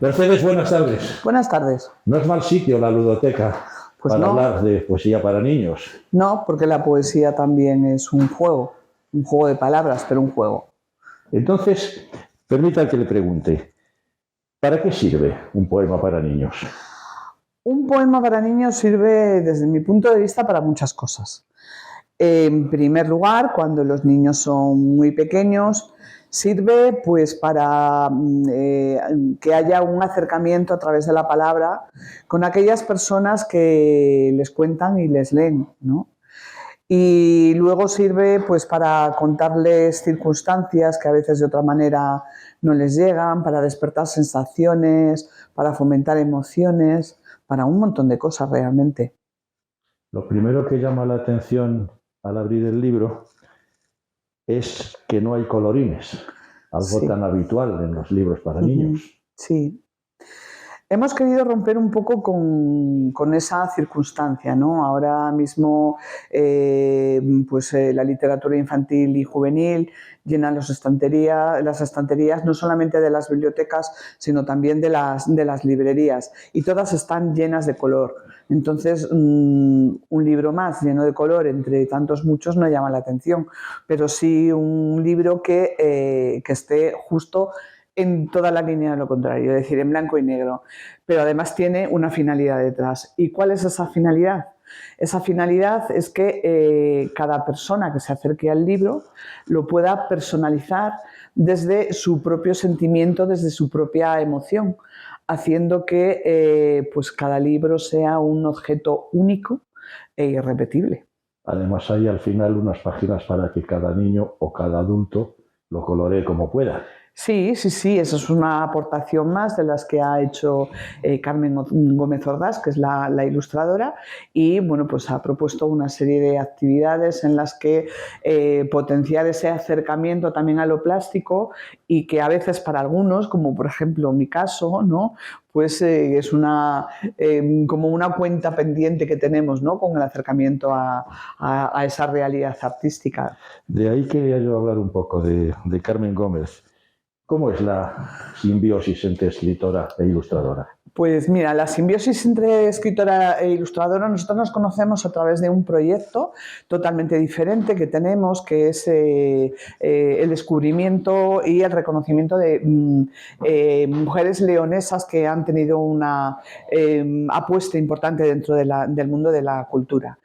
Mercedes, buenas tardes. Buenas tardes. No es mal sitio la ludoteca Pues para no. hablar de poesía para niños. No, porque la poesía también es un juego de palabras, pero un juego. Entonces, permita que le pregunte, ¿para qué sirve un poema para niños? Un poema para niños sirve, desde mi punto de vista, para muchas cosas. En primer lugar, cuando los niños son muy pequeños, sirve pues para que haya un acercamiento a través de la palabra con aquellas personas que les cuentan y les leen, ¿no? Y luego sirve pues para contarles circunstancias que a veces de otra manera no les llegan, para despertar sensaciones, para fomentar emociones, para un montón de cosas realmente. Lo primero que llama la atención al abrir el libro es que no hay colorines, algo Sí. tan habitual en los libros para niños. Sí. Hemos querido romper un poco con esa circunstancia, ¿no? Ahora mismo la literatura infantil y juvenil llena las estanterías no solamente de las bibliotecas, sino también de las librerías, y todas están llenas de color. Entonces, un libro más lleno de color entre tantos muchos no llama la atención, pero sí un libro que esté justo en toda la línea de lo contrario, es decir, en blanco y negro, pero además tiene una finalidad detrás. ¿Y cuál es esa finalidad? Esa finalidad es que cada persona que se acerque al libro lo pueda personalizar desde su propio sentimiento, desde su propia emoción, haciendo que pues cada libro sea un objeto único e irrepetible. Además hay al final unas páginas para que cada niño o cada adulto lo coloree como pueda. Sí, eso es una aportación más de las que ha hecho Carmen Gómez Ordaz, que es la ilustradora, y bueno, pues ha propuesto una serie de actividades en las que potenciar ese acercamiento también a lo plástico, y que a veces para algunos, como por ejemplo mi caso, ¿no? Pues es como una cuenta pendiente que tenemos, ¿no? Con el acercamiento a esa realidad artística. De ahí quería yo hablar un poco de Carmen Gómez. ¿Cómo es la simbiosis entre escritora e ilustradora? Pues mira, la simbiosis entre escritora e ilustradora, nosotros nos conocemos a través de un proyecto totalmente diferente que tenemos, que es el descubrimiento y el reconocimiento de mujeres leonesas que han tenido una apuesta importante dentro del mundo de la cultura.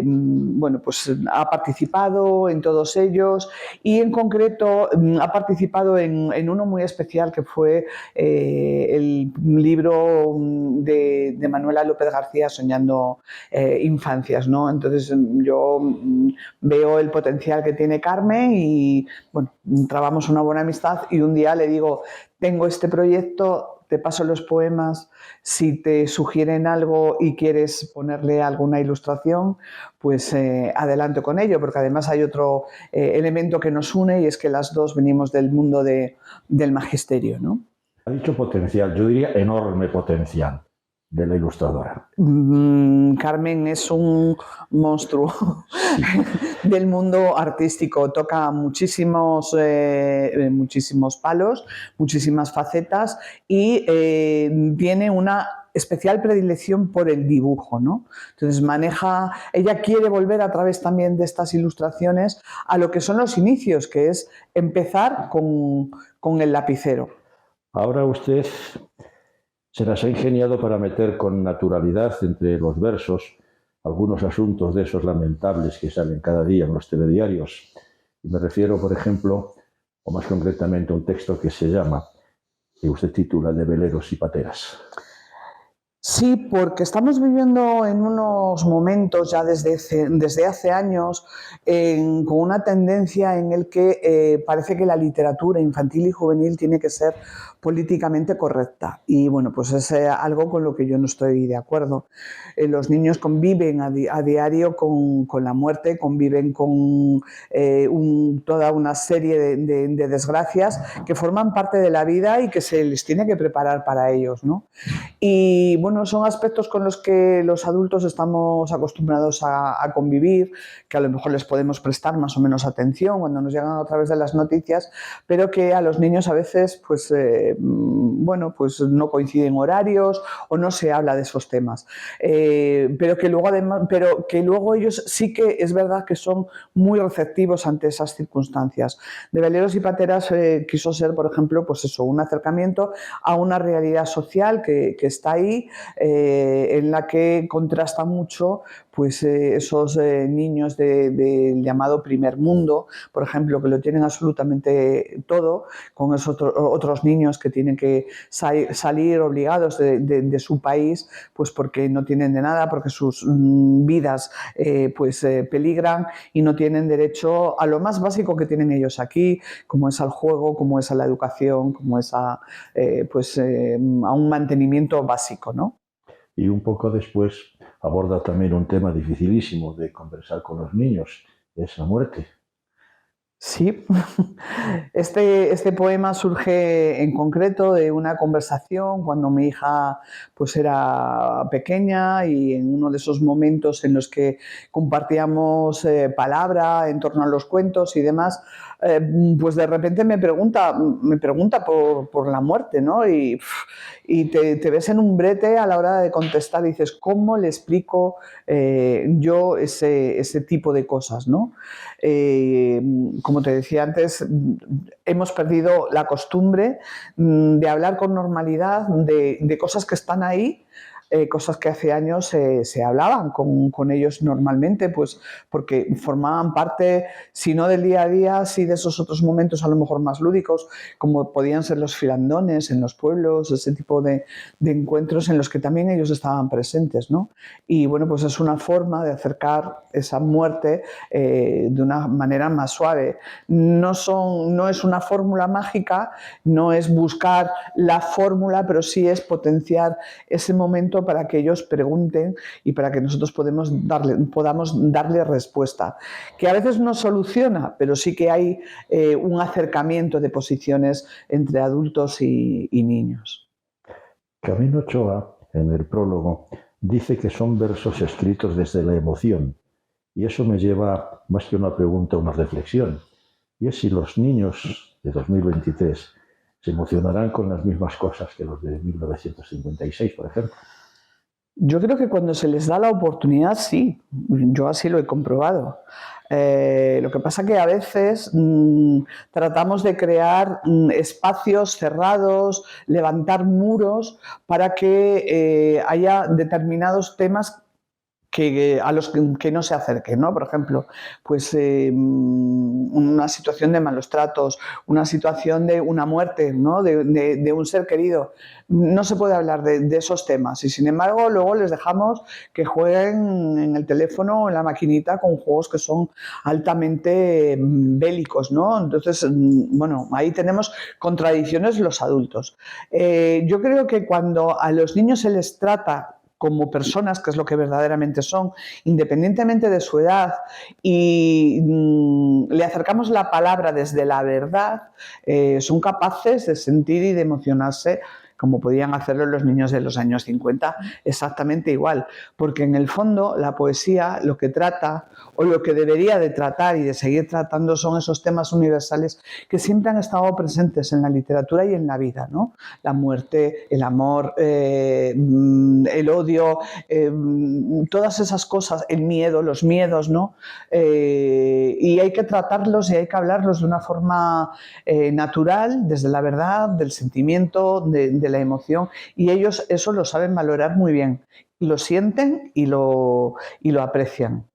Bueno, pues ha participado en todos ellos, y en concreto ha participado en uno muy especial, que fue el libro de Manuela López García, Soñando infancias, ¿no? Entonces yo veo el potencial que tiene Carmen y bueno, trabamos una buena amistad, y un día le digo, tengo este proyecto, te paso los poemas, si te sugieren algo y quieres ponerle alguna ilustración, pues adelante con ello, porque además hay otro elemento que nos une, y es que las dos venimos del mundo del magisterio, ¿no? Ha dicho potencial, yo diría enorme potencial de la ilustradora. Carmen es un monstruo del mundo artístico, toca muchísimos palos, muchísimas facetas, y tiene una especial predilección por el dibujo, ¿no? Entonces ella quiere volver a través también de estas ilustraciones a lo que son los inicios, que es empezar con el lapicero. Ahora usted se las ha ingeniado para meter con naturalidad entre los versos algunos asuntos de esos lamentables que salen cada día en los telediarios. Y me refiero, por ejemplo, o más concretamente, a un texto que se llama, que usted titula, De veleros y pateras. Sí, porque estamos viviendo en unos momentos ya desde hace años con una tendencia en el que parece que la literatura infantil y juvenil tiene que ser políticamente correcta, y bueno, pues es algo con lo que yo no estoy de acuerdo. Los niños conviven a diario con la muerte, conviven con toda una serie de desgracias que forman parte de la vida y que se les tiene que preparar para ellos, ¿no? Y bueno, bueno, son aspectos con los que los adultos estamos acostumbrados a convivir, que a lo mejor les podemos prestar más o menos atención cuando nos llegan a través de las noticias, pero que a los niños a veces, pues, bueno, pues no coinciden horarios o no se habla de esos temas. Pero que luego además, pero que luego ellos sí que es verdad que son muy receptivos ante esas circunstancias. De Veleros y Pateras quiso ser, por ejemplo, pues eso, un acercamiento a una realidad social que está ahí, en la que contrasta mucho pues esos niños del llamado primer mundo, por ejemplo, que lo tienen absolutamente todo, con esos otros niños que tienen que salir obligados de su país, pues porque no tienen de nada, porque sus vidas peligran y no tienen derecho a lo más básico que tienen ellos aquí, como es al juego, como es a la educación, como es a un mantenimiento básico, ¿no? Y un poco después aborda también un tema dificilísimo de conversar con los niños, es la muerte. Sí, este poema surge en concreto de una conversación cuando mi hija pues era pequeña y en uno de esos momentos en los que compartíamos palabra en torno a los cuentos y demás, pues de repente me pregunta por la muerte, ¿no? Y te ves en un brete a la hora de contestar y dices, ¿cómo le explico yo ese tipo de cosas, ¿no? Como te decía antes, hemos perdido la costumbre de hablar con normalidad de cosas que están ahí, cosas que hace años se hablaban con ellos normalmente, pues porque formaban parte, si no del día a día, sí de esos otros momentos a lo mejor más lúdicos, como podían ser los filandones en los pueblos, ese tipo de encuentros en los que también ellos estaban presentes, ¿no? Y bueno, pues es una forma de acercar esa muerte de una manera más suave. No es una fórmula mágica, no es buscar la fórmula, pero sí es potenciar ese momento para que ellos pregunten y para que nosotros podamos darle respuesta. Que a veces no soluciona, pero sí que hay un acercamiento de posiciones entre adultos y niños. Camino Ochoa, en el prólogo, dice que son versos escritos desde la emoción. Y eso me lleva, más que una pregunta, a una reflexión. Y es si los niños de 2023 se emocionarán con las mismas cosas que los de 1956, por ejemplo. Yo creo que cuando se les da la oportunidad, sí. Yo así lo he comprobado. Lo que pasa que a veces tratamos de crear espacios cerrados, levantar muros para que haya determinados temas a los que no se acerquen, ¿no? Por ejemplo, pues una situación de malos tratos, una situación de una muerte, ¿no? de un ser querido. No se puede hablar de esos temas y, sin embargo, luego les dejamos que jueguen en el teléfono o en la maquinita con juegos que son altamente bélicos, ¿no? Entonces, bueno, ahí tenemos contradicciones los adultos. Yo creo que cuando a los niños se les trata como personas, que es lo que verdaderamente son, independientemente de su edad, y le acercamos la palabra desde la verdad, son capaces de sentir y de emocionarse como podían hacerlo los niños de los años 50, exactamente igual, porque en el fondo la poesía lo que trata, o lo que debería de tratar y de seguir tratando, son esos temas universales que siempre han estado presentes en la literatura y en la vida, ¿no? La muerte, el amor, el odio, todas esas cosas, el miedo, los miedos, ¿no? Y hay que tratarlos y hay que hablarlos de una forma natural, desde la verdad, del sentimiento, de la emoción, y ellos eso lo saben valorar muy bien, lo sienten y lo aprecian.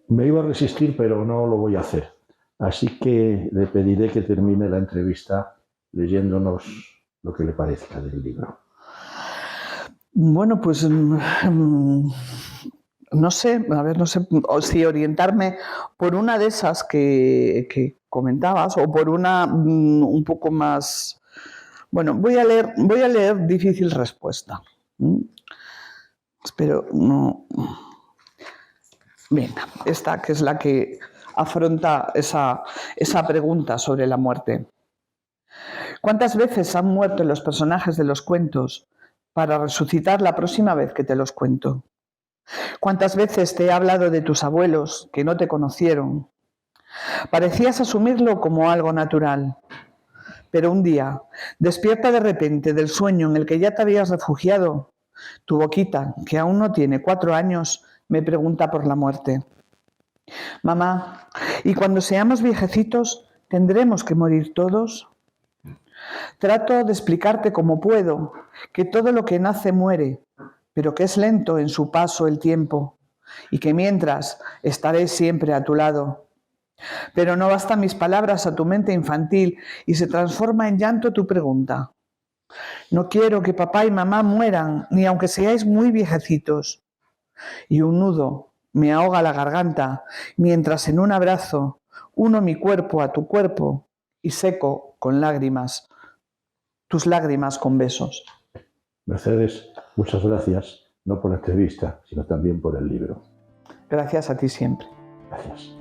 Me iba a resistir, pero no lo voy a hacer. Así que le pediré que termine la entrevista leyéndonos lo que le parezca del libro. Bueno, pues no sé, a ver, no sé si orientarme por una de esas que comentabas o por una un poco más. Bueno, voy a leer Difícil respuesta. Espero no. Venga, esta que es la que afronta esa pregunta sobre la muerte. ¿Cuántas veces han muerto los personajes de los cuentos para resucitar la próxima vez que te los cuento. ¿Cuántas veces te he hablado de tus abuelos que no te conocieron? Parecías asumirlo como algo natural. Pero un día, despierta de repente del sueño en el que ya te habías refugiado, tu boquita, que aún no tiene 4 años, me pregunta por la muerte. Mamá, ¿y cuando seamos viejecitos, tendremos que morir todos? Trato de explicarte como puedo, que todo lo que nace muere, pero que es lento en su paso el tiempo, y que mientras estaré siempre a tu lado. Pero no bastan mis palabras a tu mente infantil y se transforma en llanto tu pregunta. No quiero que papá y mamá mueran, ni aunque seáis muy viejecitos. Y un nudo me ahoga la garganta, mientras en un abrazo uno mi cuerpo a tu cuerpo y seco con lágrimas, tus lágrimas con besos. Mercedes, muchas gracias, no por la entrevista, sino también por el libro. Gracias a ti siempre. Gracias.